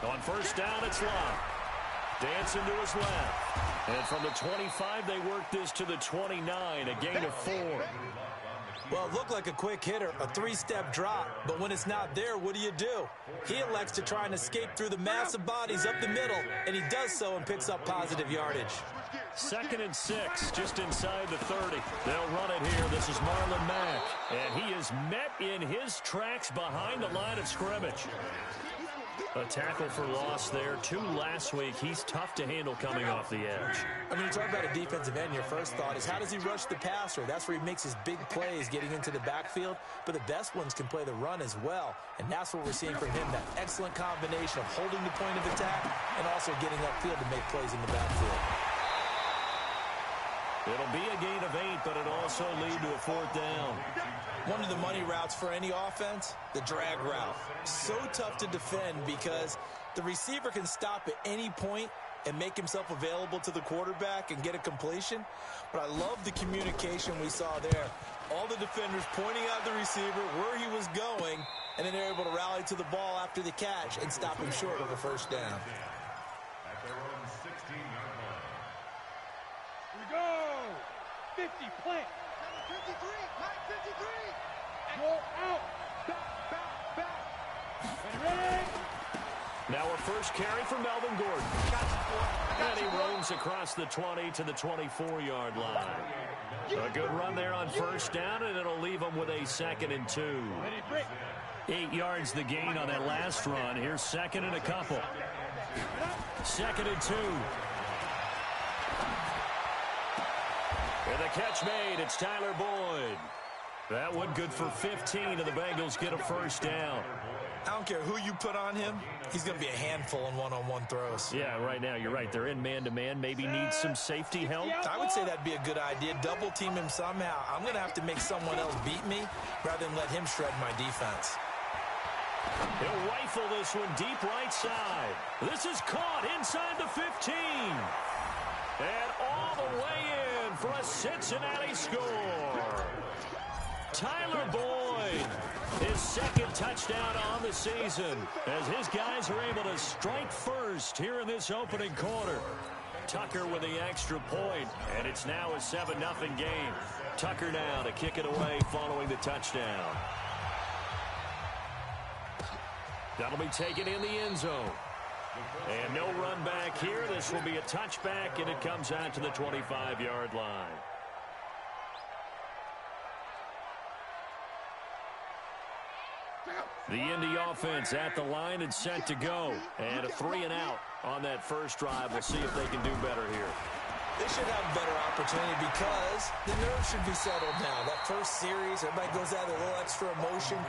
On first down, it's Love. Dancing to his left. And from the 25, they work this to the 29, a gain of 4. Well, it looked like a quick hitter, a three-step drop, but when it's not there, what do? He elects to try and escape through the massive bodies up the middle, and he does so and picks up positive yardage. 2nd and 6, just inside the 30. They'll run it here. This is Marlon Mack, and he is met in his tracks behind the line of scrimmage. A tackle for loss there. 2 last week. He's tough to handle coming off the edge. I mean, you talk about a defensive end, your first thought is how does he rush the passer? That's where he makes his big plays getting into the backfield. But the best ones can play the run as well. And that's what we're seeing from him, that excellent combination of holding the point of attack and also getting upfield to make plays in the backfield. It'll be a gain of 8, but it'll also lead to a 4th down. One of the money routes for any offense, the drag route. So tough to defend because the receiver can stop at any point and make himself available to the quarterback and get a completion. But I love the communication we saw there. All the defenders pointing out the receiver where he was going, and then they're able to rally to the ball after the catch and stop him short of a first down. Here we go! 50, plant. 53, Mike, 53. Roll out. Back. Ready? Now a first carry for Melvin Gordon. And he roams across the 20 to the 24-yard line. A good run there on first down, and it'll leave him with a 2nd and 2. 8 yards the gain on that last run. Here's 2nd and a couple. 2nd and 2. And the catch made. It's Tyler Boyd. That one good for 15, and the Bengals get a first down. I don't care who you put on him. He's going to be a handful in one-on-one throws. Yeah, right now, you're right. They're in man-to-man. Maybe need some safety help. I would say that'd be a good idea. Double team him somehow. I'm going to have to make someone else beat me rather than let him shred my defense. He'll rifle this one deep right side. This is caught inside the 15. And all the way in for a Cincinnati score. Tyler Boyd, his 2nd touchdown on the season, as his guys are able to strike first here in this opening quarter. Tucker with the extra point, and it's now a 7-0 game. Tucker now to kick it away following the touchdown. That'll be taken in the end zone. And no run back here. This will be a touchback, and it comes out to the 25-yard line. The Indy offense at the line and set to go. And a 3-and-out on that first drive. We'll see if they can do better here. They should have a better opportunity because the nerves should be settled now. That first series, everybody goes out with a little extra emotion.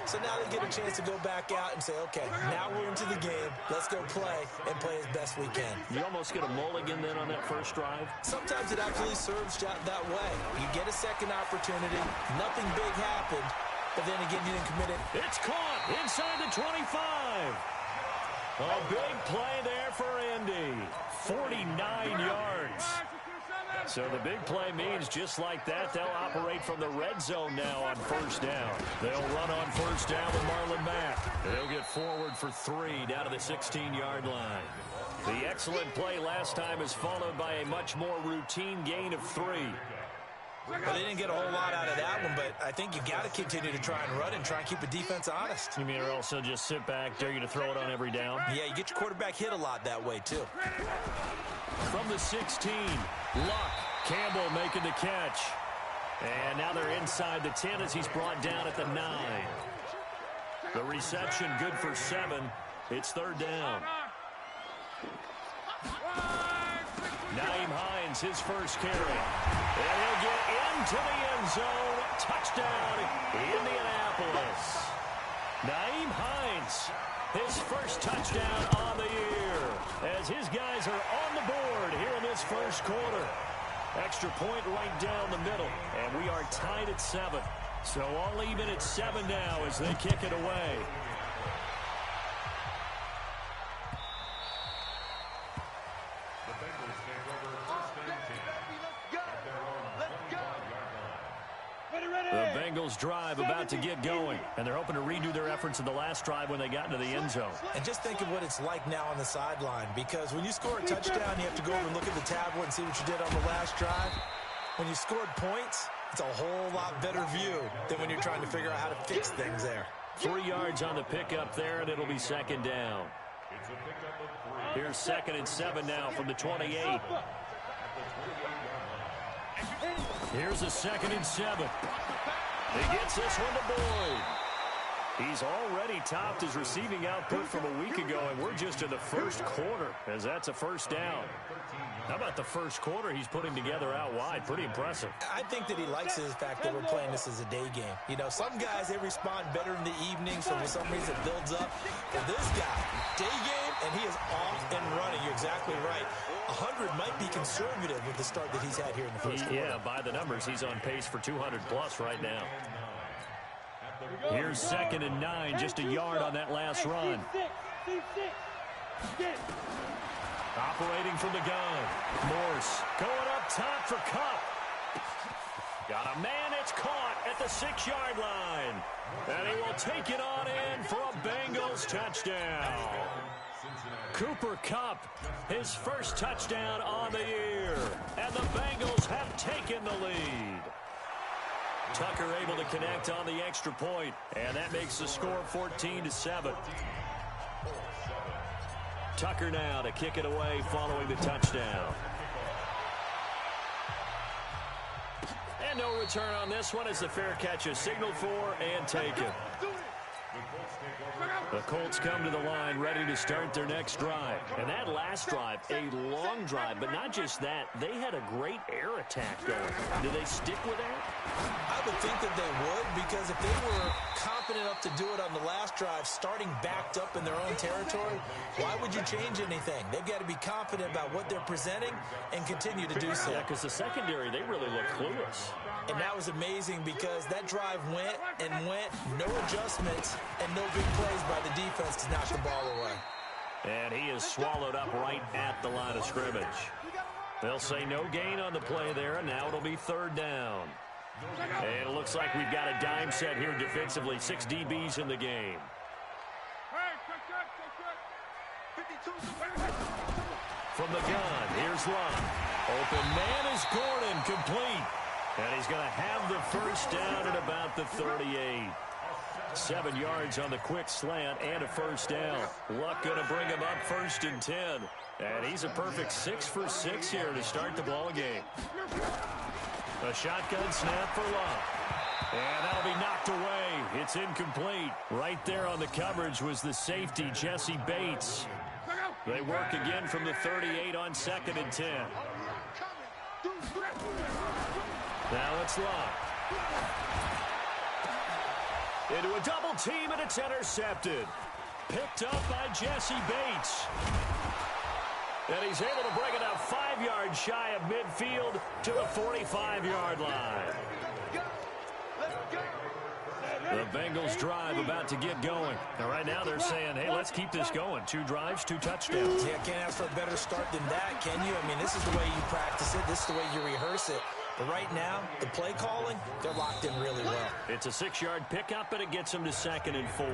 So now they get a chance to go back out and say, okay, now we're into the game. Let's go play and play as best we can. You almost get a mulligan then on that first drive? Sometimes it actually serves that way. You get a second opportunity. Nothing big happened. But then again, you didn't commit it. It's caught inside the 25. A big play there for Indy. 49 yards. So the big play means just like that, they'll operate from the red zone now on first down. They'll run on first down with Marlon Mack. They'll get forward for 3 down to the 16-yard line. The excellent play last time is followed by a much more routine gain of 3. Well, they didn't get a whole lot out of that one, but I think you got to continue to try and run and try and keep the defense honest. You mean or also just sit back, dare you to throw it on every down? Yeah, you get your quarterback hit a lot that way, too. From the 16, Luck. Campbell making the catch. And now they're inside the 10 as he's brought down at the 9. The reception good for 7. It's 3rd down. Nyheim Hines, his first carry. And he'll get into the end zone. Touchdown, Indianapolis. Nyheim Hines, his first touchdown on the year, as his guys are on the board here in this first quarter. Extra point right down the middle, and we are tied at 7. So all even at 7 now as they kick it away. The Bengals drive about to get going, and they're hoping to redo their efforts in the last drive when they got into the end zone. And just think of what it's like now on the sideline, because when you score a touchdown, you have to go over and look at the tablet and see what you did on the last drive. When you scored points, it's a whole lot better view than when you're trying to figure out how to fix things there. 3 yards on the pickup there, and it'll be second down. Here's 2nd and 7 now from the 28. Here's a 2nd and 7. He gets this one to Boyd. He's already topped his receiving output from a week ago, and we're just in the first quarter, as that's a first down. How about the first quarter he's putting together out wide? Pretty impressive. I think that he likes the fact that we're playing this as a day game. You know, some guys, they respond better in the evening, so for some reason it builds up. For this guy, day game, and he is off and running. You're exactly right. 100 might be conservative with the start that he's had here in the first quarter. Yeah, by the numbers, he's on pace for 200-plus right now. Here's 2nd and 9, just a yard on that last run. Operating from the gun. Morse going up top for Kupp. Got a man, it's caught at the 6-yard line. And he will take it on in for a Bengals touchdown. Cooper Kupp, his first touchdown on the year. And the Bengals have taken the lead. Tucker able to connect on the extra point, and that makes the score 14-7. Tucker now to kick it away following the touchdown. And no return on this one as the fair catch is signaled for and taken. The Colts come to the line ready to start their next drive. And that last drive, a long drive, but not just that. They had a great air attack going. Do they stick with that? I would think that they would, because if they were confident enough to do it on the last drive, starting backed up in their own territory, why would you change anything? They've got to be confident about what they're presenting and continue to do so. Yeah, because the secondary, they really look clueless. And that was amazing because that drive went and went, no adjustments, and no big plays by the defense to knock the ball away. And he is swallowed up right at the line of scrimmage. They'll say no gain on the play there, and now it'll be 3rd down. And it looks like we've got a dime set here defensively. 6 DBs in the game. From the gun, here's Love. Open man is Gordon, complete. And he's going to have the first down at about the 38. 7 yards on the quick slant and a first down. Luck going to bring him up 1st and 10. And he's a perfect 6 for 6 here to start the ball game. A shotgun snap for Luck. And that'll be knocked away. It's incomplete. Right there on the coverage was the safety, Jesse Bates. They work again from the 38 on 2nd and 10. Now it's Luck. Into a double team, and it's intercepted. Picked up by Jesse Bates. And he's able to bring it up 5 yards shy of midfield to the 45-yard line. The Bengals drive about to get going. Now, right now they're saying, hey, let's keep this going. 2 drives, 2 touchdowns. Yeah, can't ask for a better start than that, can you? I mean, this is the way you practice it. This is the way you rehearse it. But right now, the play calling, they're locked in really well. It's a 6-yard pickup, and it gets them to 2nd and 4.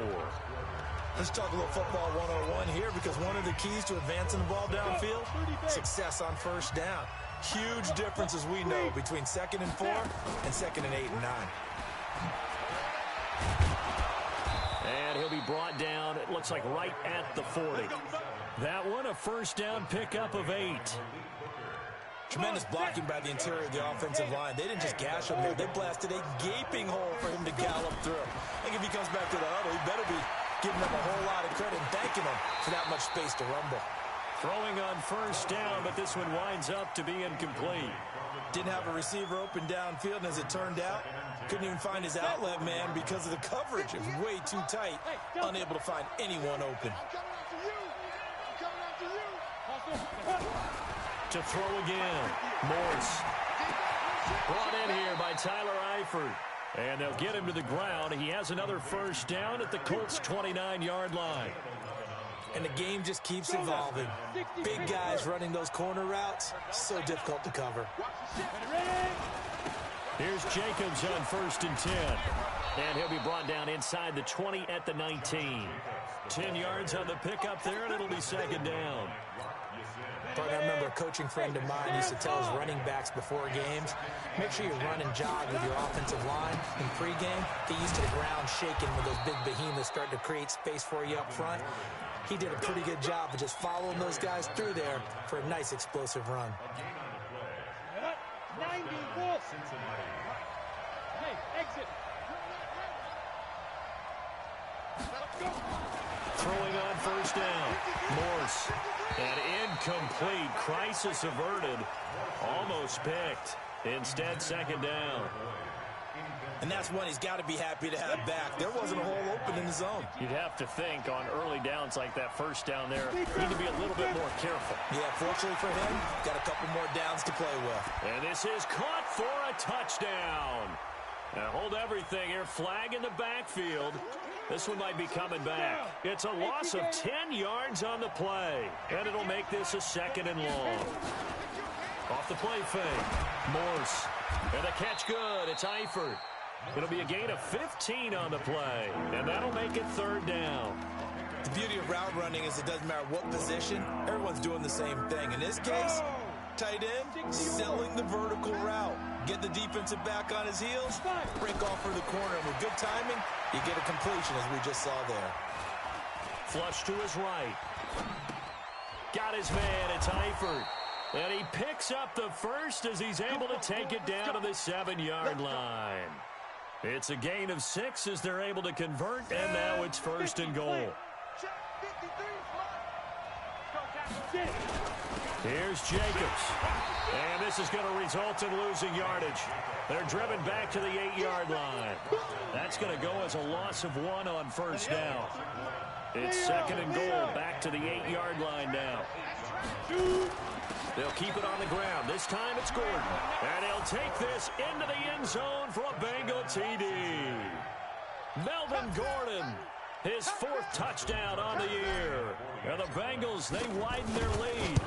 Let's talk a little football 101 here, because one of the keys to advancing the ball downfield, success on first down. Huge difference, as we know, between 2nd and 4 and 2nd and 8 and 9. And he'll be brought down, it looks like right at the 40. That one, a first down pickup of 8. Tremendous blocking by the interior of the offensive line. They didn't just gash him there. They blasted a gaping hole for him to gallop through. I think if he comes back to the huddle, he better be giving them a whole lot of credit and thanking them for that much space to rumble. Throwing on first down, but this one winds up to be incomplete. Didn't have a receiver open downfield, and as it turned out, couldn't even find his outlet man because of the coverage. It was way too tight, unable to find anyone open. To throw again, Morse. Brought in here by Tyler Eifert. And they'll get him to the ground. He has another first down at the Colts' 29-yard line. And the game just keeps evolving. Big guys running those corner routes, so difficult to cover. Here's Jacobs on 1st and 10. And he'll be brought down inside the 20 at the 19. 10 yards on the pickup there, and it'll be 2nd down. I remember a coaching friend of mine used to tell his running backs before games, make sure you run and jog with your offensive line in pregame. Get used to the ground shaking when those big behemoths start to create space for you up front. He did a pretty good job of just following those guys through there for a nice explosive run. 94. Hey, exit. Throwing on 1st down. Morse. And incomplete. Crisis averted. Almost picked. Instead, 2nd down. And that's one he's got to be happy to have back. There wasn't a hole open in the zone. You'd have to think on early downs like that 1st down there, you need to be a little bit more careful. Yeah, fortunately for him, got a couple more downs to play with. And this is caught for a touchdown. Now hold everything here. Flag in the backfield. This one might be coming back. It's a loss of 10 yards on the play. And it'll make this a 2nd and long. Off the play fake. Morse. And the catch good. It's Eifert. It'll be a gain of 15 on the play. And that'll make it 3rd down. The beauty of route running is it doesn't matter what position. Everyone's doing the same thing. In this case, tight end, selling the vertical route. Get the defensive back on his heels, break off for the corner. And with good timing, you get a completion as we just saw there. Flush to his right. Got his man. It's Eifert. And he picks up the first as he's able to take it down to the 7-yard line. It's a gain of 6 as they're able to convert, and now it's 1st and goal. Here's Jacobs. And this is going to result in losing yardage. They're driven back to the 8-yard line. That's going to go as a loss of 1 on 1st down. It's 2nd and goal, back to the 8-yard line now. They'll keep it on the ground. This time it's Gordon. And he'll take this into the end zone for a Bengal TD. Melvin Gordon, his 4th touchdown on the year. And the Bengals, they widen their lead.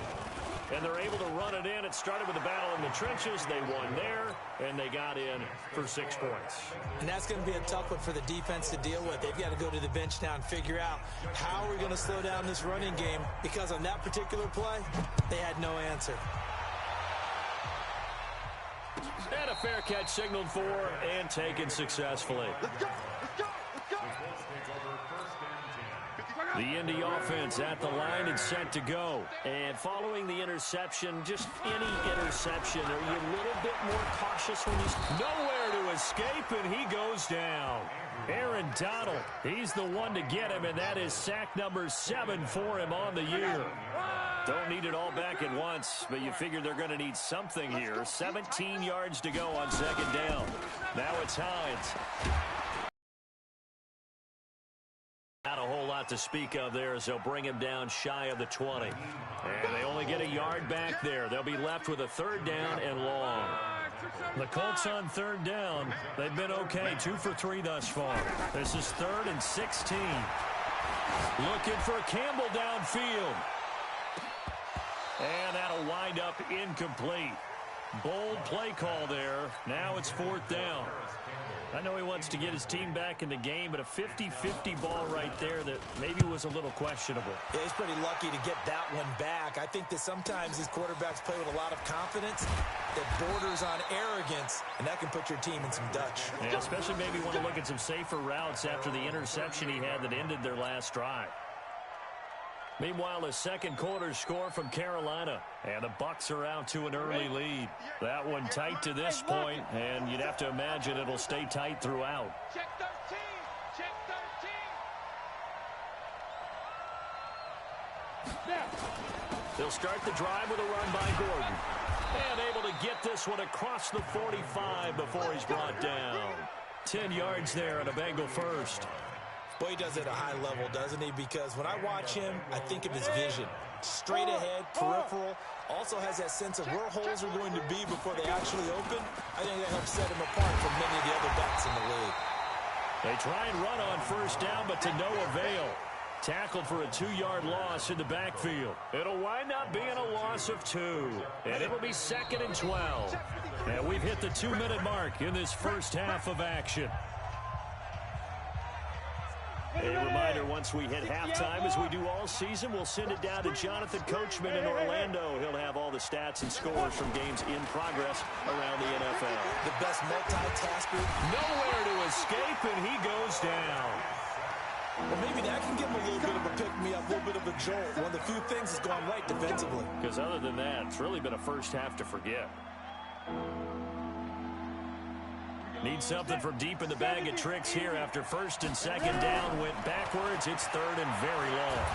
And they're able to run it in. It started with a battle in the trenches. They won there, and they got in for 6 points. And that's going to be a tough one for the defense to deal with. They've got to go to the bench now and figure out how we're going to slow down this running game, because on that particular play, they had no answer. And a fair catch signaled for and taken successfully. Let's go. Let's go. Let's go. The Indy offense at the line and set to go. And following the interception, just any interception, are you a little bit more cautious when he's nowhere to escape, and he goes down. Aaron Donald, he's the one to get him, and that is sack number 7 for him on the year. Don't need it all back at once, but you figure they're going to need something here. 17 yards to go on 2nd down. Now it's Hines. Not a whole lot to speak of there as they'll bring him down shy of the 20. And they only get a yard back there. They'll be left with a 3rd down and long. The Colts on 3rd down. They've been okay, 2 for 3 thus far. This is 3rd and 16. Looking for Campbell downfield. And that'll wind up incomplete. Bold play call there. Now it's 4th down. I know he wants to get his team back in the game, but a 50-50 ball right there that maybe was a little questionable. Yeah, he's pretty lucky to get that one back. I think that sometimes these quarterbacks play with a lot of confidence that borders on arrogance, and that can put your team in some Dutch. Yeah, especially maybe want to look at some safer routes after the interception he had that ended their last drive. Meanwhile, a 2nd quarter score from Carolina, and the Bucs are out to an early lead. That one tight to this point, and you'd have to imagine it'll stay tight throughout. Check 13. Check 13. Now. They'll start the drive with a run by Gordon. And able to get this one across the 45 before he's brought down. 10 yards there and a Bengal first. Boy, he does it at a high level, doesn't he? Because when I watch him, I think of his vision. Straight ahead, peripheral. Also has that sense of where holes are going to be before they actually open. I think that helps set him apart from many of the other backs in the league. They try and run on 1st down, but to no avail. Tackled for a 2-yard loss in the backfield. It'll wind up being a loss of 2. And it'll be 2nd and 12. And we've hit the 2-minute mark in this first half of action. A reminder, once we hit halftime, as we do all season, we'll send it down to Jonathan Coachman in Orlando. He'll have all the stats and scores from games in progress around the NFL. The best multitasker. Nowhere to escape, and he goes down. Well, maybe that can give him a little bit of a pick-me-up, a little bit of a jolt. One of the few things that's gone right defensively. Because other than that, it's really been a first half to forget. Need something from deep in the bag of tricks here after 1st and 2nd down. Went backwards. It's 3rd and very long.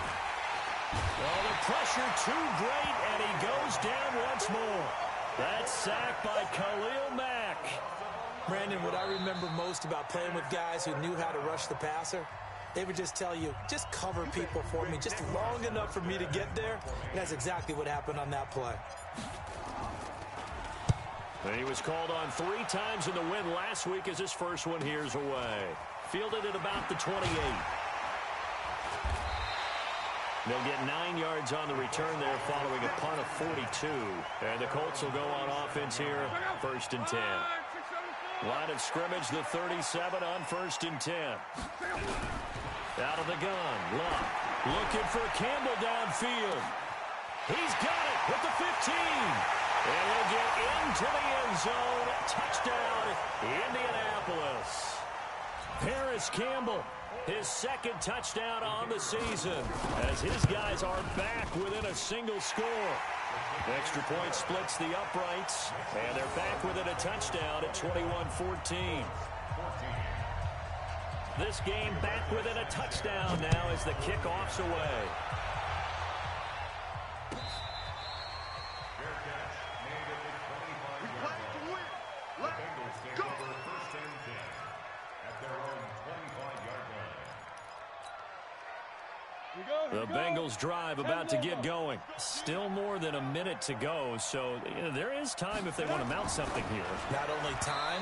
Well, the pressure too great, and he goes down once more. That's sacked by Khalil Mack. Brandon, what I remember most about playing with guys who knew how to rush the passer, they would just tell you, just cover people for me, just long enough for me to get there. And that's exactly what happened on that play. And he was called on 3 times in the win last week as his first one here's away. Fielded at about the 28. They'll get 9 yards on the return there following a punt of 42. And the Colts will go on offense here, 1st and 10. Line of scrimmage, the 37 on 1st and 10. Out of the gun, Luck looking for Campbell downfield. He's got it with the 15. And he'll get into the end zone. Touchdown, Indianapolis. Paris Campbell, his 2nd touchdown on the season, as his guys are back within a single score. Extra point splits the uprights, and they're back within a touchdown at 21-14. This game back within a touchdown now as the kickoff's away. The Bengals drive about to get going. Still more than a minute to go, so there is time if they want to mount something here. Not only time,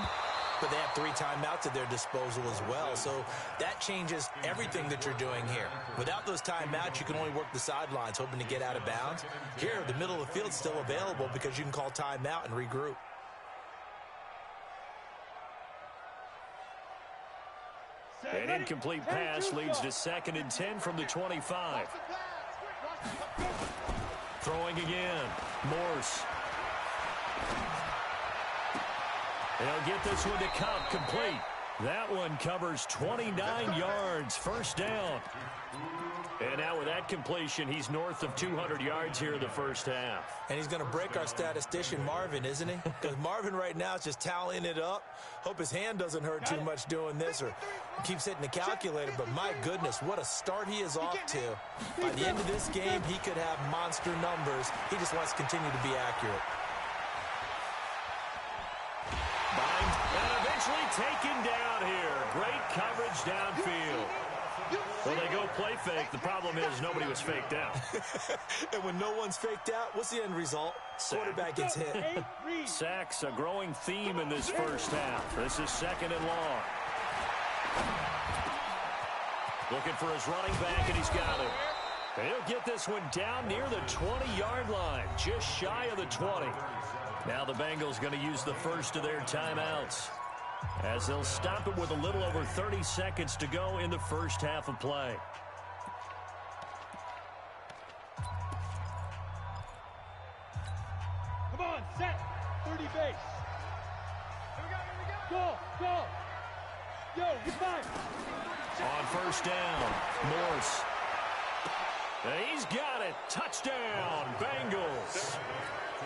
but they have 3 timeouts at their disposal as well, so that changes everything that you're doing here. Without those timeouts, you can only work the sidelines, hoping to get out of bounds. Here, the middle of the field's still available because you can call timeout and regroup. An incomplete pass leads to 2nd and 10 from the 25. Throwing again. Morse. They'll get this one to Cup, complete. That one covers 29 yards, 1st down. And now with that completion, he's north of 200 yards here in the first half. And he's going to break our statistician, Marvin, isn't he? Because Marvin right now is just tallying it up. Hope his hand doesn't hurt too much doing this or keeps hitting the calculator. But my goodness, what a start he is off to. By the end of this game, he could have monster numbers. He just wants to continue to be accurate. And eventually taken down here. Great coverage downfield. Well, they go play fake. The problem is nobody was faked out. And when no one's faked out, what's the end result? Quarterback gets hit. Sacks, a growing theme in this first half. This is 2nd and long. Looking for his running back, and he's got it. He'll get this one down near the 20-yard line, just shy of the 20. Now the Bengals going to use the first of their timeouts, as they'll stop it with a little over 30 seconds to go in the first half of play. Come on, set. 30 base. Here we go. Go. Yo, he's fine. On 1st down, Morse. He's got it. Touchdown, Bengals.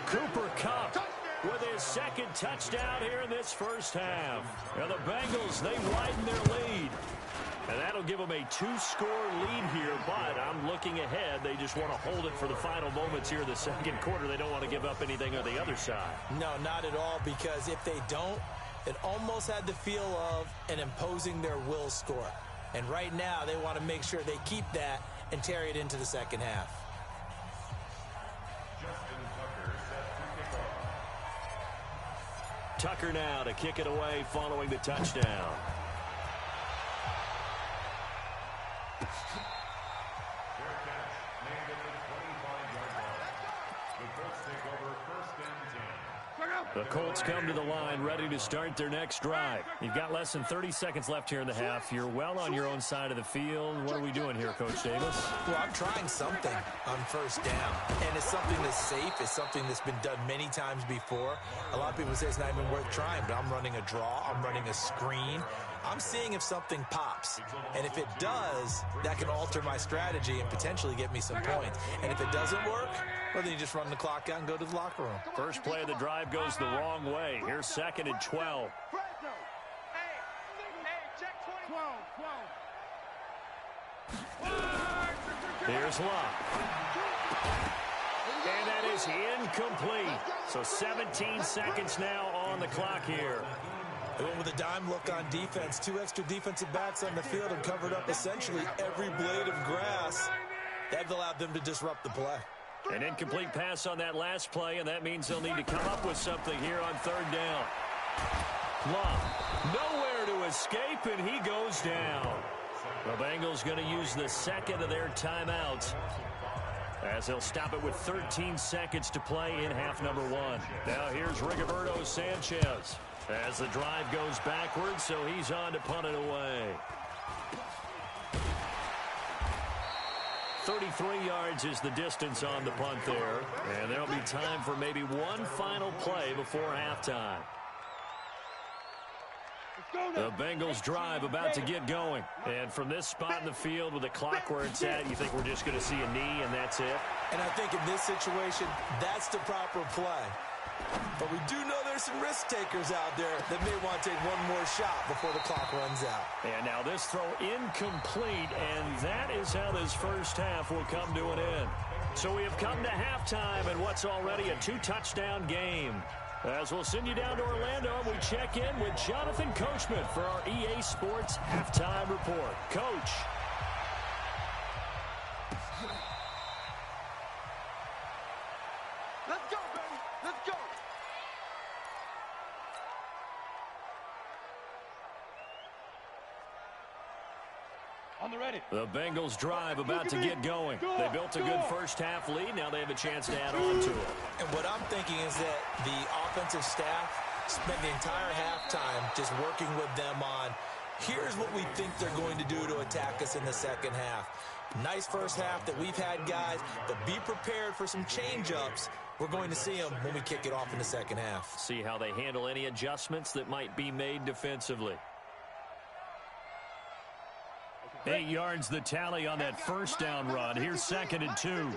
Cooper Kupp with his 2nd touchdown here in this first half. And the Bengals, they widen their lead. And that'll give them a 2-score lead here, but I'm looking ahead. They just want to hold it for the final moments here in the 2nd quarter. They don't want to give up anything on the other side. No, not at all, because if they don't, it almost had the feel of an imposing their will score. And right now, they want to make sure they keep that and carry it into the 2nd half. Tucker now to kick it away following the touchdown. The Colts come to the line ready to start their next drive. You've got less than 30 seconds left here in the half. You're well on your own side of the field. What are we doing here, Coach Davis? Well, I'm trying something on first down. And it's something that's safe. It's something that's been done many times before. A lot of people say it's not even worth trying, but I'm running a draw. I'm running a screen. I'm seeing if something pops. And if it does, that can alter my strategy and potentially get me some points. And if it doesn't work, well, then you just run the clock out and go to the locker room. First play of the drive goes the wrong way. Here's 2nd and 12. Here's Locke. And that is incomplete. So 17 seconds now on the clock here. They went with a dime look on defense. 2 extra defensive backs on the field and covered up essentially every blade of grass. That allowed them to disrupt the play. An incomplete pass on that last play, and that means they'll need to come up with something here on 3rd down. Love, nowhere to escape, and he goes down. The Bengals going to use the 2nd of their timeouts, as they'll stop it with 13 seconds to play in half number 1. Now here's Rigoberto Sanchez as the drive goes backwards, so he's on to punt it away. 33 yards is the distance on the punt there, and there'll be time for maybe one final play before halftime. The Bengals drive about to get going. And from this spot in the field with the clock where it's at, you think we're just going to see a knee and that's it? And I think in this situation, that's the proper play. But we do know there's some risk takers out there that may want to take one more shot before the clock runs out. And now this throw incomplete, and that is how this first half will come to an end. So we have come to halftime in what's already a 2-touchdown game. As we'll send you down to Orlando, and we check in with Jonathan Coachman for our EA Sports Halftime Report. Coach. Let's go, baby. Let's go. On the ready. The Bengals drive about to get going. They built a good first half lead. Now they have a chance to add on to it. And what I'm thinking is that the offensive staff spent the entire halftime just working with them on, here's what we think they're going to do to attack us in the second half. Nice first half that we've had, guys, but be prepared for some change-ups. We're going to see them when we kick it off in the second half. See how they handle any adjustments that might be made defensively. 8 yards the tally on that first down run. Here's 2nd and 2.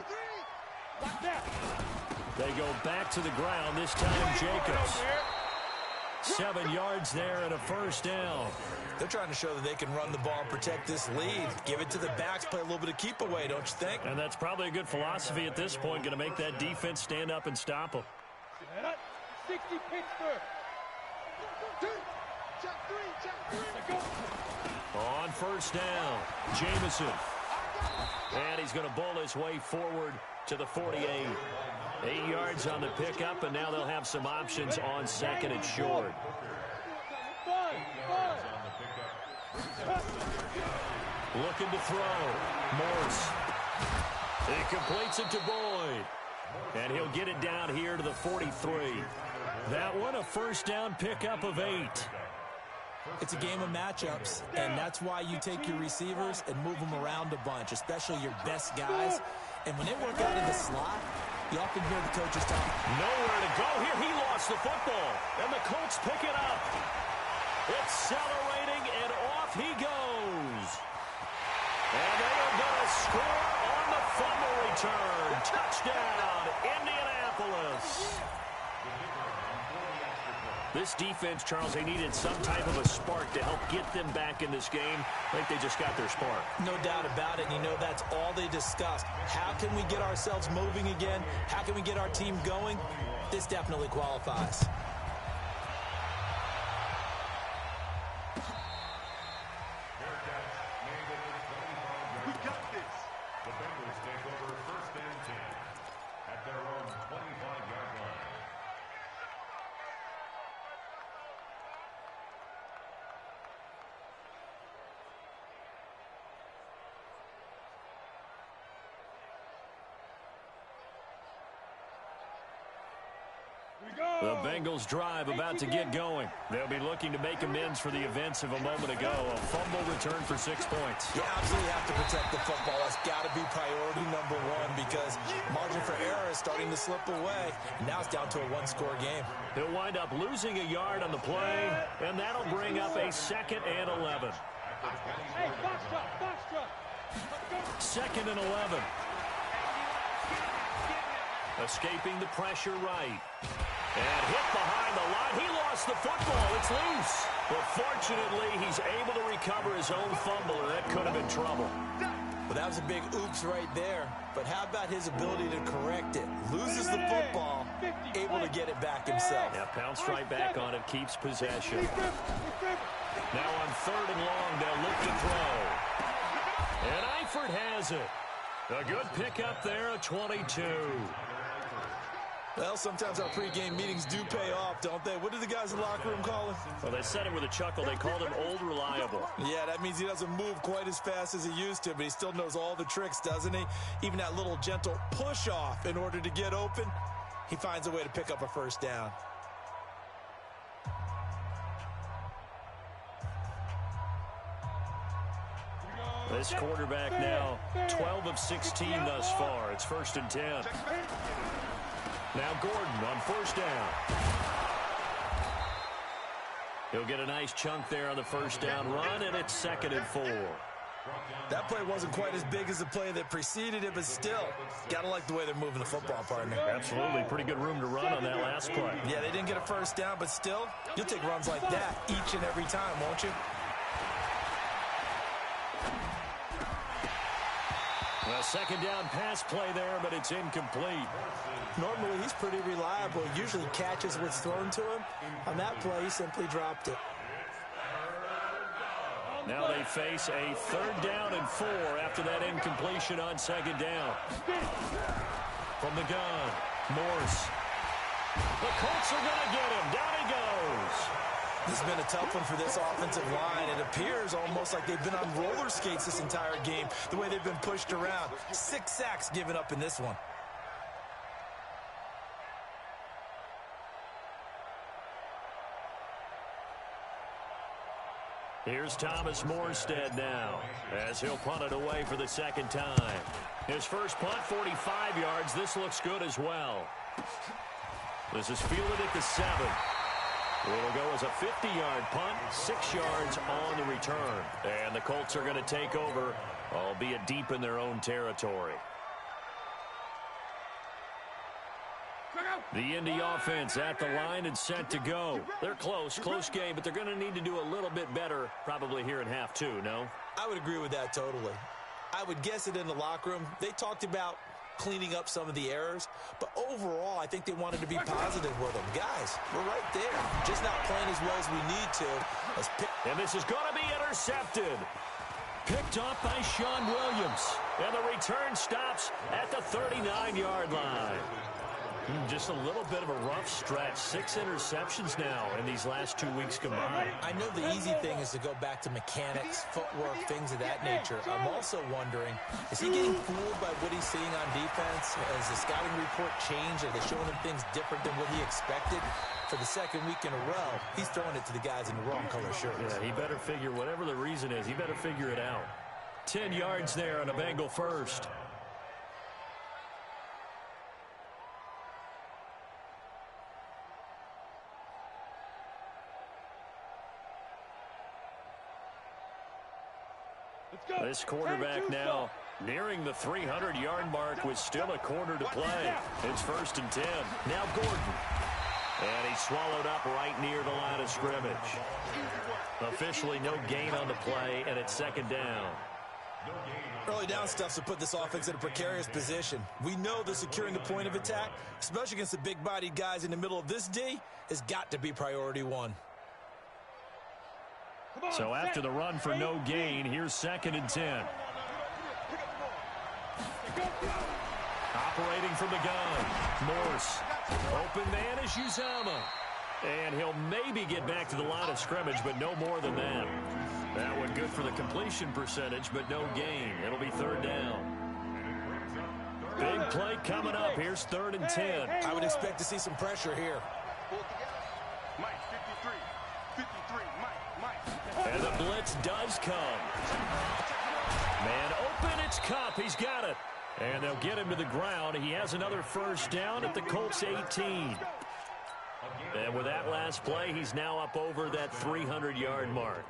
They go back to the ground, this time Jacobs. 7 yards there and a first down. They're trying to show that they can run the ball and protect this lead. Give it to the backs, play a little bit of keep away, don't you think? And that's probably a good philosophy at this point, going to make that defense stand up and stop them. 60 Pittsburgh. Check three. On first down, Jameson. And he's going to bowl his way forward to the 48. 8 yards on the pickup, and now they'll have some options on 2nd and short. Looking to throw. Morse. He completes it to Boyd. And he'll get it down here to the 43. That one, a first down pickup of 8. It's a game of matchups, and that's why you take your receivers and move them around a bunch, especially your best guys. And when they work out in the slot, you often hear the coaches talk. Nowhere to go here. He lost the football, and the Colts pick it up. Accelerating, and off he goes. And they are going to score on the fumble return. Touchdown, Indianapolis. This defense, Charles, they needed some type of a spark to help get them back in this game. I think they just got their spark. No doubt about it. And you know, that's all they discussed. How can we get ourselves moving again? How can we get our team going? This definitely qualifies. We got this. The Bengals take over 1st and 10 at their own 25-yard line. The Bengals drive about to get going. They'll be looking to make amends for the events of a moment ago. A fumble return for 6 points. You absolutely have to protect the football. That's got to be priority number one because margin for error is starting to slip away. And now it's down to a one-score game. He'll wind up losing a yard on the play, and that'll bring up a 2nd and 11. Hey, box drop. 2nd and 11. Escaping the pressure right. And hit behind the line. He lost the football. It's loose. But fortunately, he's able to recover his own fumble, or that could have been trouble. Well, that was a big oops right there. But how about his ability to correct it? Loses the football, able to get it back himself. Yeah, pounced right back on it, keeps possession. Now on 3rd and long, they'll look to throw. And Eifert has it. A good pickup there, a 22. Well, sometimes our pregame meetings do pay off, don't they? What do the guys in the locker room call him? Well, they said it with a chuckle. They called him Old Reliable. Yeah, that means he doesn't move quite as fast as he used to, but he still knows all the tricks, doesn't he? Even that little gentle push-off in order to get open, he finds a way to pick up a first down. This quarterback now 12 of 16 thus far. It's 1st and 10. Now Gordon on 1st down. He'll get a nice chunk there on the 1st down run, and it's 2nd and 4. That play wasn't quite as big as the play that preceded it, but still, gotta like the way they're moving the football, partner. Absolutely. Pretty good room to run on that last play. Yeah, they didn't get a first down, but still, you'll take runs like that each and every time, won't you? A 2nd down pass play there, but it's incomplete. Normally, he's pretty reliable. Usually catches what's thrown to him. On that play, he simply dropped it. Now they face a 3rd down and 4 after that incompletion on 2nd down. From the gun, Morse. The Colts are going to get him. Down he goes. This has been a tough one for this offensive line. It appears almost like they've been on roller skates this entire game, the way they've been pushed around. 6 sacks given up in this one. Here's Thomas Morstead now, as he'll punt it away for the 2nd time. His first punt, 45 yards. This looks good as well. This is fielded at the 7. It'll go as a 50-yard punt, 6 yards on the return. And the Colts are going to take over, albeit deep in their own territory. The Indy offense at the line and set to go. They're close game, but they're going to need to do a little bit better probably here in half 2, no? I would agree with that totally. I would guess it in the locker room. They talked about cleaning up some of the errors, but overall, I think they wanted to be positive with them. Guys, we're right there. Just not playing as well as we need to. And this is going to be intercepted. Picked up by Sean Williams. And the return stops at the 39-yard line. Just a little bit of a rough stretch. 6 interceptions now in these last 2 weeks combined. I know the easy thing is to go back to mechanics, footwork, things of that nature. I'm also wondering, is he getting fooled by what he's seeing on defense? Has the scouting report changed? Are they showing him things different than what he expected? For the 2nd week in a row, he's throwing it to the guys in the wrong color shirts. Yeah, he better figure, whatever the reason is, he better figure it out. 10 yards there on a Bengal first. This quarterback now nearing the 300-yard mark with still a quarter to play. It's 1st and 10. Now Gordon. And he's swallowed up right near the line of scrimmage. Officially no gain on the play, and it's 2nd down. Early down stuff to put this offense in a precarious position. We know that securing the point of attack, especially against the big-bodied guys in the middle of this D, has got to be priority 1. So after the run for no gain, here's 2nd and 10. Operating from the gun, Morse. Open man is Uzama. And he'll maybe get back to the line of scrimmage, but no more than that. That one good for the completion percentage, but no gain. It'll be 3rd down. Big play coming up. Here's 3rd and 10. I would expect to see some pressure here. Mike, 53, Mike. And the blitz does come. Man open, it's Cup. He's got it. And they'll get him to the ground. He has another first down at the Colts 18. And with that last play, he's now up over that 300-yard mark.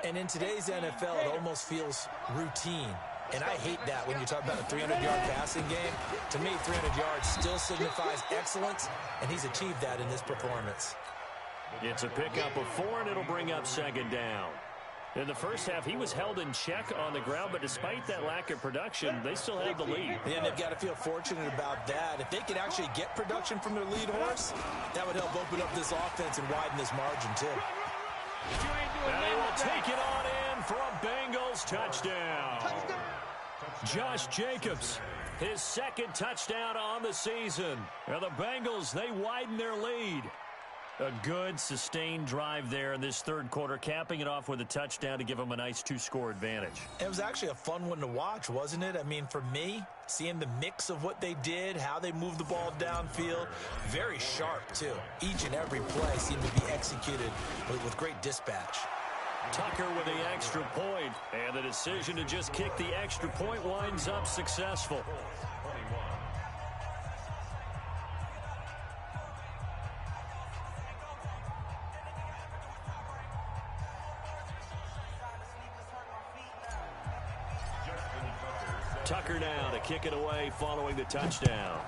And in today's NFL, it almost feels routine. And I hate that when you talk about a 300-yard passing game. To me, 300 yards still signifies excellence, and he's achieved that in this performance. It's a pickup of 4, and it'll bring up 2nd down. In the first half, he was held in check on the ground, but despite that lack of production, they still have the lead. And they've got to feel fortunate about that. If they could actually get production from their lead horse, that would help open up this offense and widen this margin, too. And they will take it on in for a Bengals touchdown. Josh Jacobs, his 2nd touchdown on the season. Now the Bengals, they widen their lead. A good, sustained drive there in this 3rd quarter, capping it off with a touchdown to give them a nice 2-score advantage. It was actually a fun one to watch, wasn't it? I mean, for me, seeing the mix of what they did, how they moved the ball downfield, very sharp, too. Each and every play seemed to be executed with great dispatch. Tucker with the extra point, and the decision to just kick the extra point winds up successful. Tucker now to kick it away following the touchdown.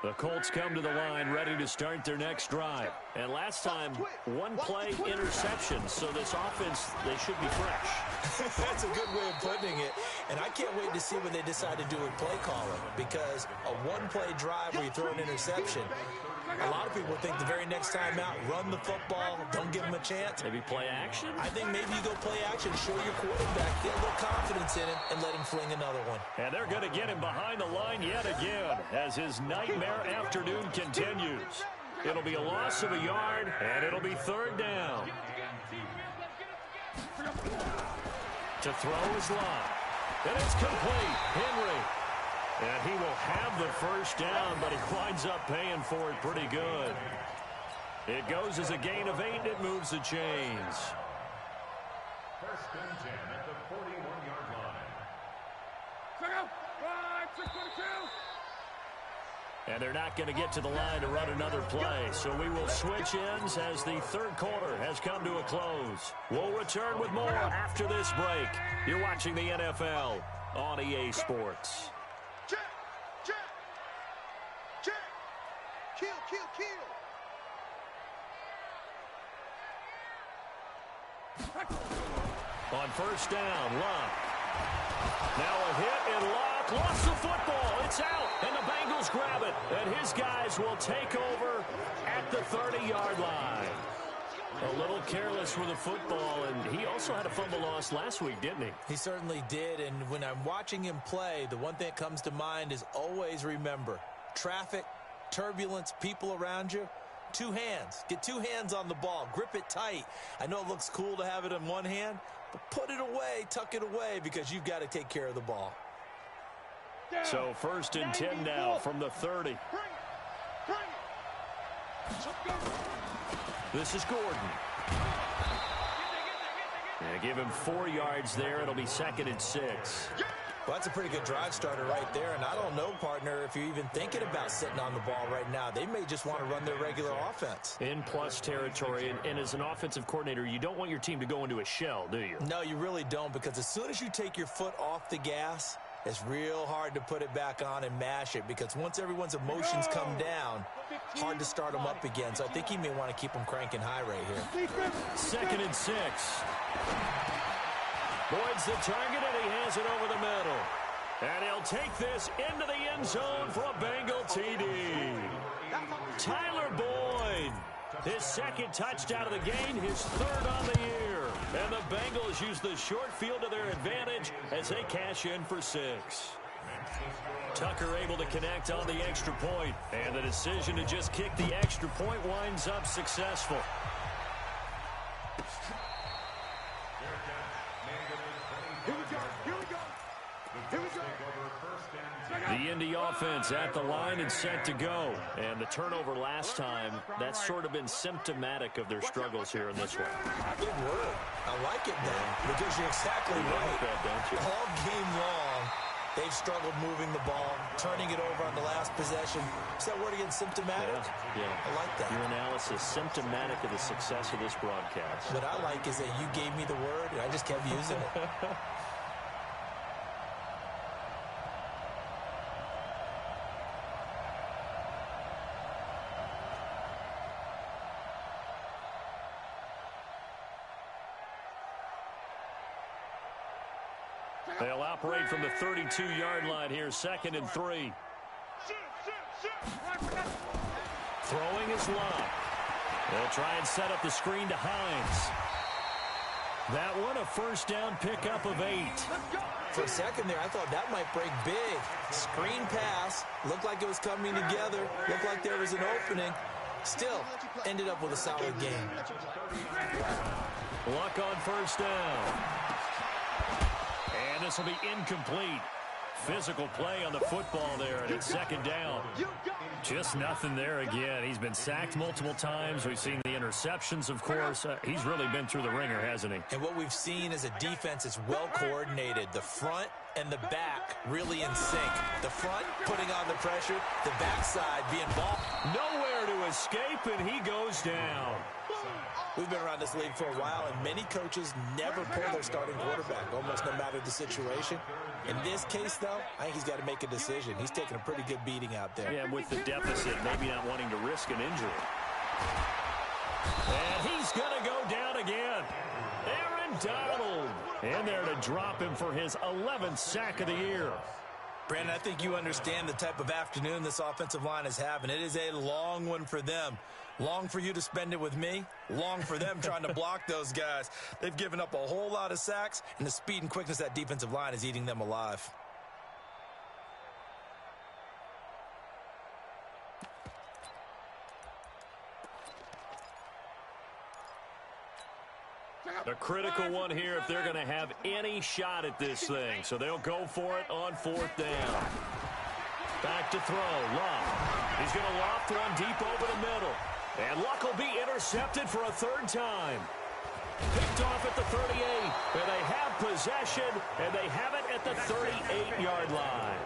The Colts come to the line ready to start their next drive. And last time, 1-play interception. So this offense, they should be fresh. That's a good way of putting it. And I can't wait to see what they decide to do with play calling. Because a 1-play drive where you throw an interception, a lot of people think the very next time out, run the football, don't give them a chance. Maybe play action? I think maybe you go play action, show your quarterback, get a little confidence in him, and let him fling another one. And they're going to get him behind the line yet again as his nightmare afternoon continues. It'll be a loss of a yard, and it'll be 3rd down. To throw his line. And it's complete. Henry. And he will have the first down, but he winds up paying for it pretty good. It goes as a gain of 8, and it moves the chains. 1st and 10 at the 41-yard line. And they're not going to get to the line to run another play, so we will switch ends as the 3rd quarter has come to a close. We'll return with more after this break. You're watching the NFL on EA Sports. Kill. On 1st down, Luck. Now a hit, and Luck lost the football. It's out, and the Bengals grab it. And his guys will take over at the 30-yard line. A little careless with the football, and he also had a fumble loss last week, didn't he? He certainly did, and when I'm watching him play, the one thing that comes to mind is always remember, traffic, turbulence, people around you, 2 hands. Get 2 hands on the ball. Grip it tight. I know it looks cool to have it in one hand, but put it away, tuck it away, because you've got to take care of the ball. So 1st and 10 now from the 30. This is Gordon. Yeah, give him 4 yards there. It'll be 2nd and 6. Well, that's a pretty good drive starter right there, and I don't know, partner, if you're even thinking about sitting on the ball right now. They may just want to run their regular offense. In plus territory, and as an offensive coordinator, you don't want your team to go into a shell, do you? No, you really don't, because as soon as you take your foot off the gas, it's real hard to put it back on and mash it, because once everyone's emotions come down, it's hard to start them up again. So I think he may want to keep them cranking high right here. 2nd and 6. Boyd's the target, and he has it over the middle. And he'll take this into the end zone for a Bengal TD. Tyler Boyd, his 2nd touchdown of the game, his 3rd on the year. And the Bengals use the short field to their advantage as they cash in for 6. Tucker able to connect on the extra point, and the decision to just kick the extra point winds up successful. The Indy offense at the line and set to go. And the turnover last time, that's sort of been symptomatic of their struggles here in this one. Good word. I like it, Ben, because you're exactly right. That, don't you? All game long, they've struggled moving the ball, turning it over on the last possession. Is that word again, symptomatic? Yeah. I like that. Your analysis, symptomatic of the success of this broadcast. What I like is that you gave me the word, and I just kept using it. They'll operate from the 32-yard line here, 2nd and 3. Throwing is Love. They'll try and set up the screen to Hines. That one a first down pickup of 8. For a second there, I thought that might break big. Screen pass. Looked like it was coming together. Looked like there was an opening. Still, ended up with a solid game. Luck on first down. And this will be incomplete. Physical play on the football there, and it's 2nd down. Just nothing there again. He's been sacked multiple times. We've seen the interceptions, of course. He's really been through the ringer, hasn't he? And what we've seen is a defense that's well coordinated. The front and the back really in sync. The front putting on the pressure, the backside being ball. Nowhere to escape, and he goes down. We've been around this league for a while, and many coaches never pull their starting quarterback, almost no matter the situation. In this case, though, I think he's got to make a decision. He's taking a pretty good beating out there. Yeah, with the deficit, maybe not wanting to risk an injury. And he's going to go down again. Aaron Donald in there to drop him for his 11th sack of the year. Brandon, I think you understand the type of afternoon this offensive line is having. It is a long one for them. Long for you to spend it with me. Long for them trying to block those guys. They've given up a whole lot of sacks, and the speed and quickness of that defensive line is eating them alive. A critical one here if they're going to have any shot at this thing. So they'll go for it on 4th down. Back to throw. Luck. He's going to loft one deep over the middle. And Luck will be intercepted for a 3rd time. Picked off at the 38. And they have possession, and they have it at the 38-yard line.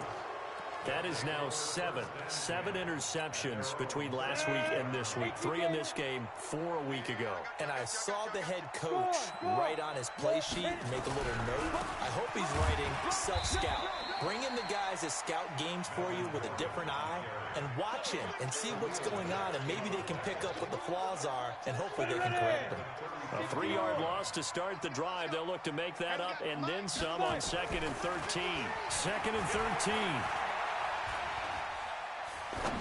That is now 7 interceptions between last week and this week. 3 in this game, 4 a week ago. And I saw the head coach write on his play sheet and make a little note. I hope he's writing self-scout. Bring in the guys that scout games for you with a different eye and watch him and see what's going on, and maybe they can pick up what the flaws are, and hopefully they can correct them. A 3-yard loss to start the drive. They'll look to make that up and then some on 2nd and 13. 2nd and 13.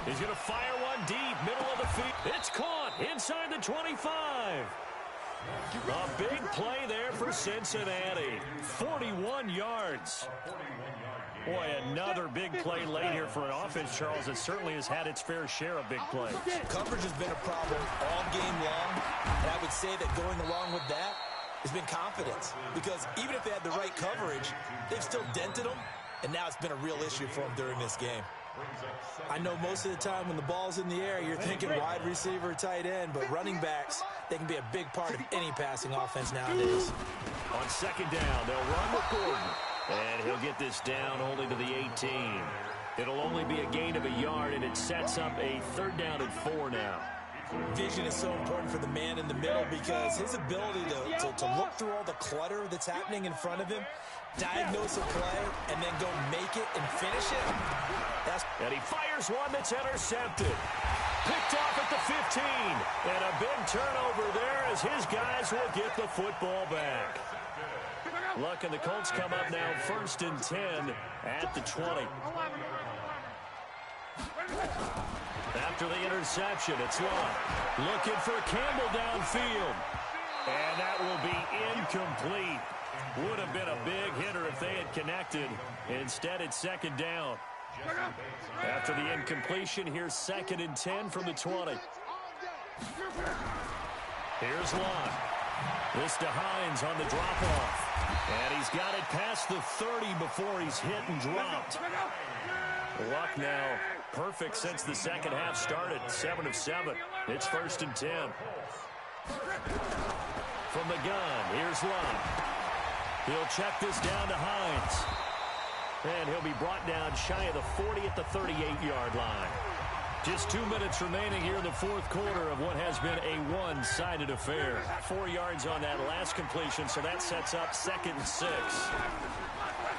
He's going to fire one deep, middle of the field. It's caught inside the 25. A big play there for Cincinnati. 41 yards. Boy, another big play late here for an offense, Charles, that certainly has had its fair share of big plays. Coverage has been a problem all game long, and I would say that going along with that has been confidence. Because even if they had the right coverage, they've still dented them, and now it's been a real issue for them during this game. I know most of the time when the ball's in the air, you're thinking wide receiver, tight end, but running backs, they can be a big part of any passing offense nowadays. On 2nd down, they'll run with Gordon. And he'll get this down only to the 18. It'll only be a gain of a yard, and it sets up a 3rd down and 4 now. Vision is so important for the man in the middle because his ability to look through all the clutter that's happening in front of him, diagnose a play, and then go make it and finish it. And he fires one that's intercepted. Picked off at the 15. And a big turnover there as his guys will get the football back. Luck and the Colts come up now 1st and 10 at the 20. After the interception, it's Luck looking for Campbell downfield. And that will be incomplete. Would have been a big hitter if they had connected. Instead, it's second down. After the incompletion, here's 2nd and 10 from the 20. Here's Locke. This to Hines on the drop-off. And he's got it past the 30 before he's hit and dropped. Luck now perfect since the second half started. 7 of 7. It's 1st and 10. From the gun, here's Luck. He'll check this down to Hines. And he'll be brought down shy of the 40 at the 38-yard line. Just 2 minutes remaining here in the fourth quarter of what has been a one-sided affair. 4 yards on that last completion, so that sets up 2nd and 6.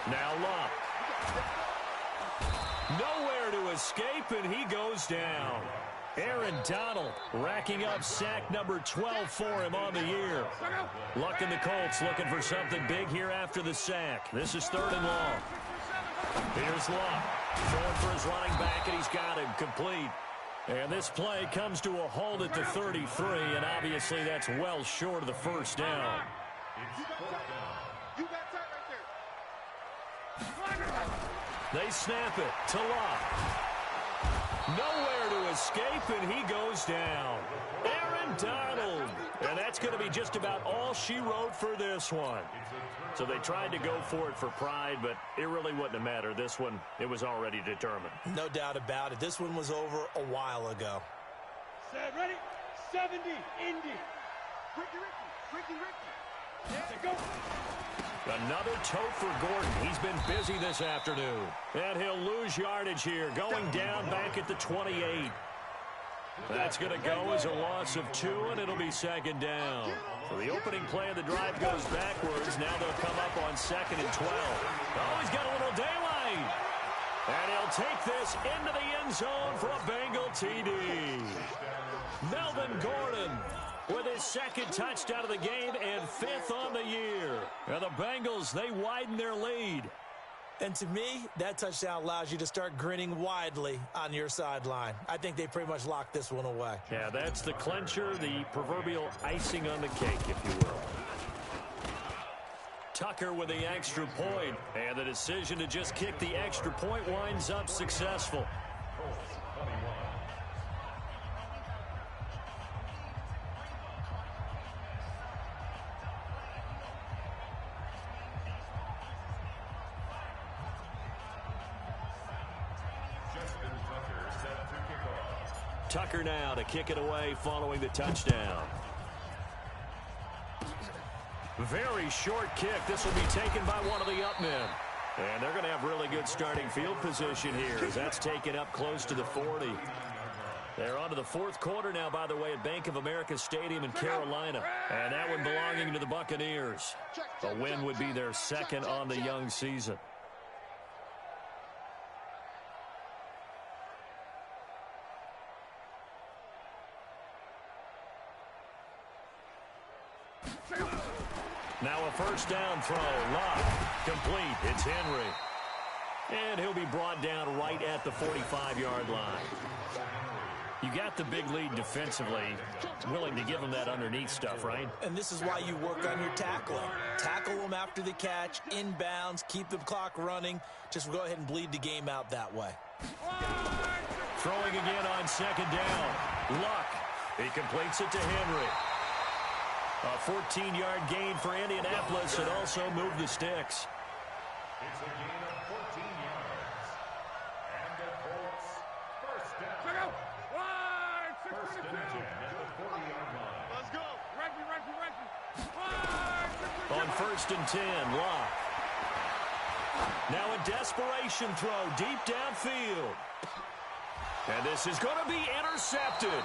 Now Luck. Nowhere to escape, and he goes down. Aaron Donald racking up sack number 12 for him on the year. Luck and the Colts looking for something big here after the sack. This is 3rd and long. Here's Luck. Throwing for his running back, and he's got him complete. And this play comes to a halt at the 33, and obviously that's well short of the first down. They snap it to Luck. Nowhere to escape, and he goes down. Aaron Donald. And that's going to be just about all she wrote for this one. So they tried to go for it for pride, but it really wouldn't have mattered. This one, it was already determined. No doubt about it. This one was over a while ago. Set, ready? 70, Indy. Ricky. Go. Another tote for Gordon. He's been busy this afternoon. And he'll lose yardage here, going down back at the 28. That's going to go as a loss of 2, and it'll be 2nd down. So the opening play of the drive goes backwards. Now they'll come up on 2nd and 12. Oh, he's got a little daylight. And he'll take this into the end zone for a Bengal TD. Melvin Gordon with his 2nd touchdown of the game and 5th on the year. And the Bengals, they widen their lead. And to me, that touchdown allows you to start grinning widely on your sideline. I think they pretty much locked this one away. Yeah, that's the clincher, the proverbial icing on the cake, if you will. Tucker with the extra point, and the decision to just kick the extra point winds up successful. Tucker now to kick it away following the touchdown. Very short kick. This will be taken by one of the up men. And they're going to have really good starting field position here as that's taken up close to the 40. They're on to the fourth quarter now, by the way, at Bank of America Stadium in Carolina. And that one belonging to the Buccaneers. A win would be their 2nd on the young season. Now a first down throw. Luck. Complete. It's Henry. And he'll be brought down right at the 45-yard line. You got the big lead defensively. Willing to give them that underneath stuff, right? And this is why you work on your tackling. Tackle them after the catch, inbounds, keep the clock running. Just go ahead and bleed the game out that way. Throwing again on 2nd down. Luck. He completes it to Henry. A 14-yard gain for Indianapolis and also moved the sticks. It's a gain of 14 yards. And the Colts, first down. First and 10 at the 40-yard line. Let's go. Reggie. On 1st and 10, Luck. Now a desperation throw deep downfield. And this is going to be intercepted.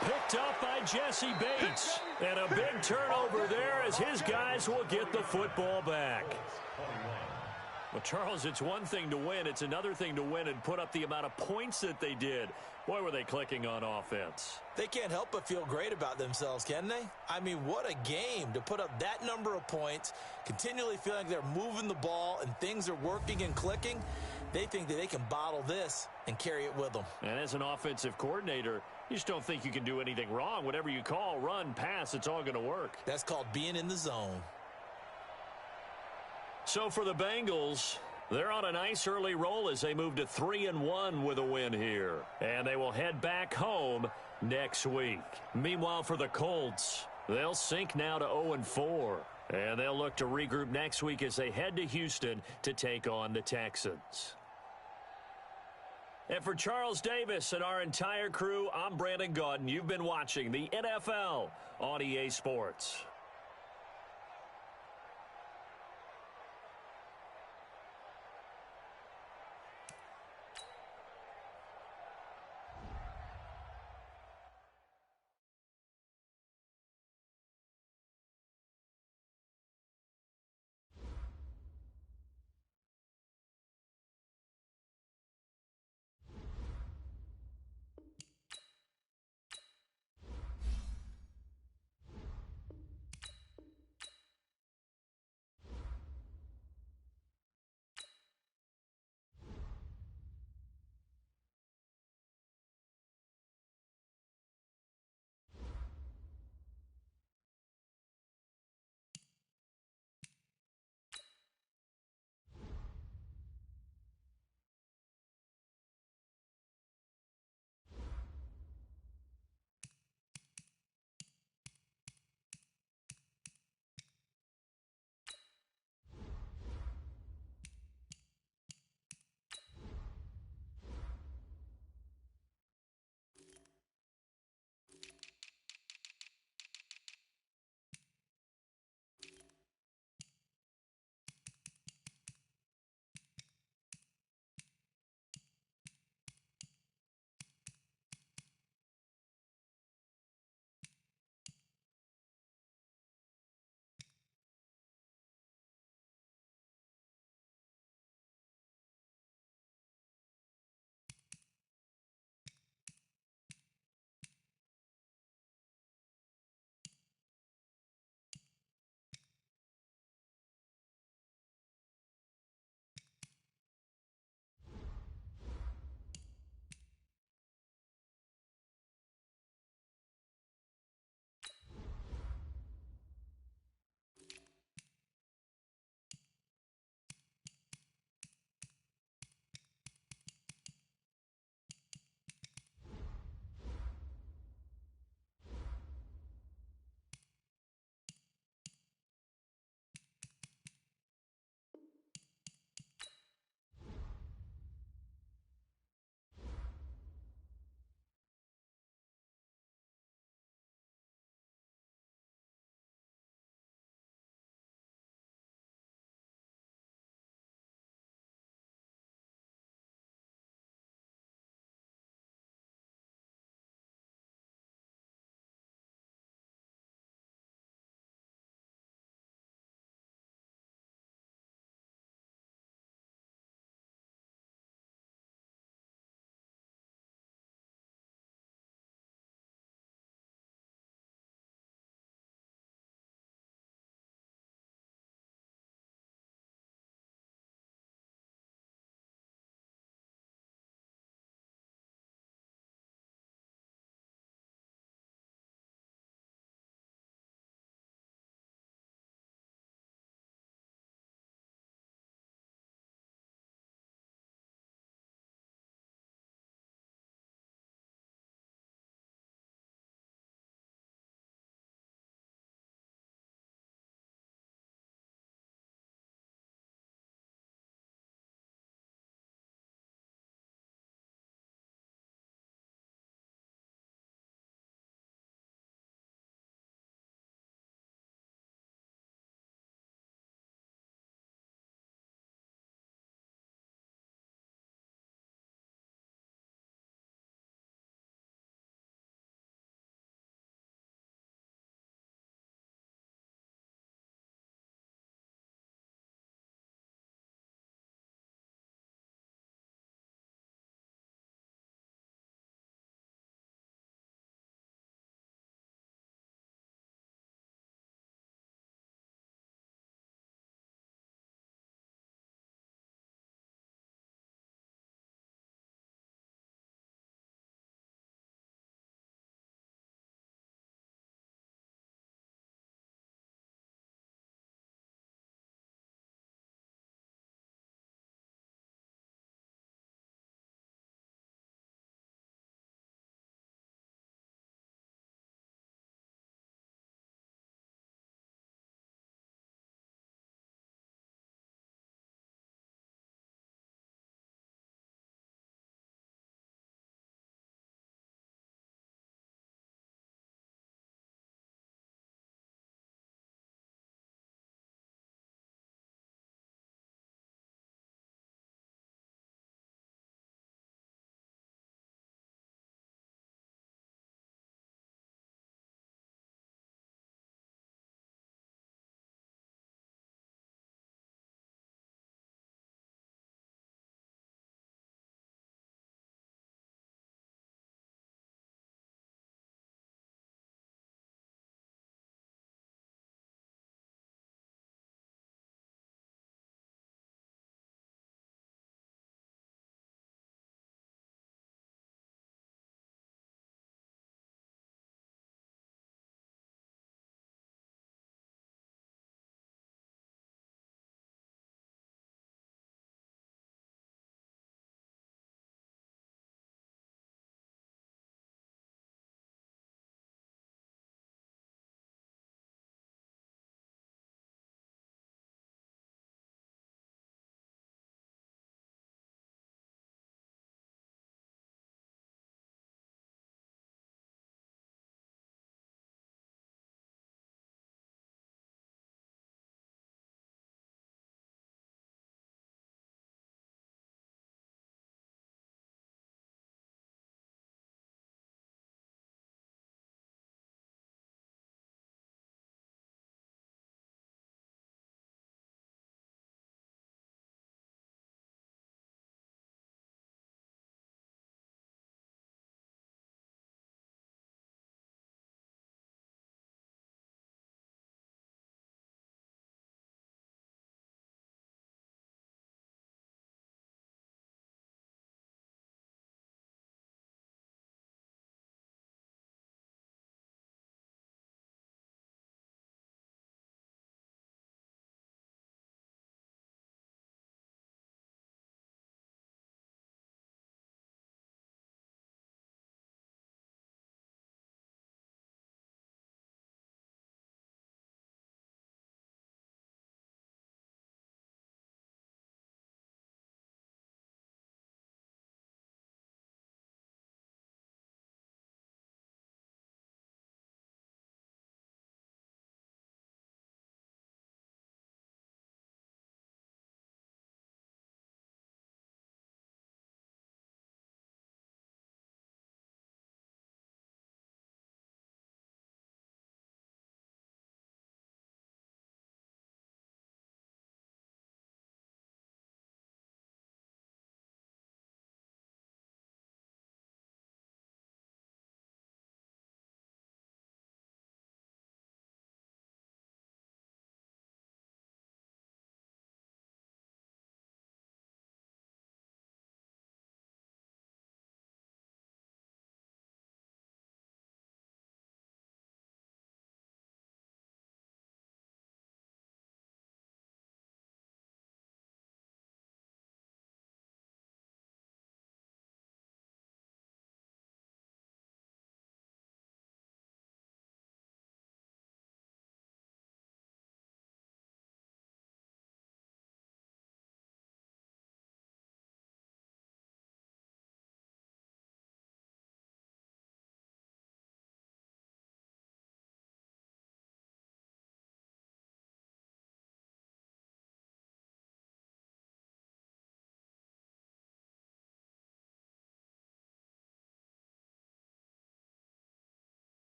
Picked up by Jesse Bates. And a big turnover there as his guys will get the football back. Well, Charles, it's one thing to win. It's another thing to win and put up the amount of points that they did. Boy, were they clicking on offense. They can't help but feel great about themselves, can they? I mean, what a game to put up that number of points, continually feeling like they're moving the ball and things are working and clicking. They think that they can bottle this and carry it with them. And as an offensive coordinator, you just don't think you can do anything wrong. Whatever you call, run, pass, it's all going to work. That's called being in the zone. So for the Bengals, they're on a nice early roll as they move to 3-1 with a win here. And they will head back home next week. Meanwhile, for the Colts, they'll sink now to 0-4. And they'll look to regroup next week as they head to Houston to take on the Texans. And for Charles Davis and our entire crew, I'm Brandon Gaudin. You've been watching the NFL on EA Sports.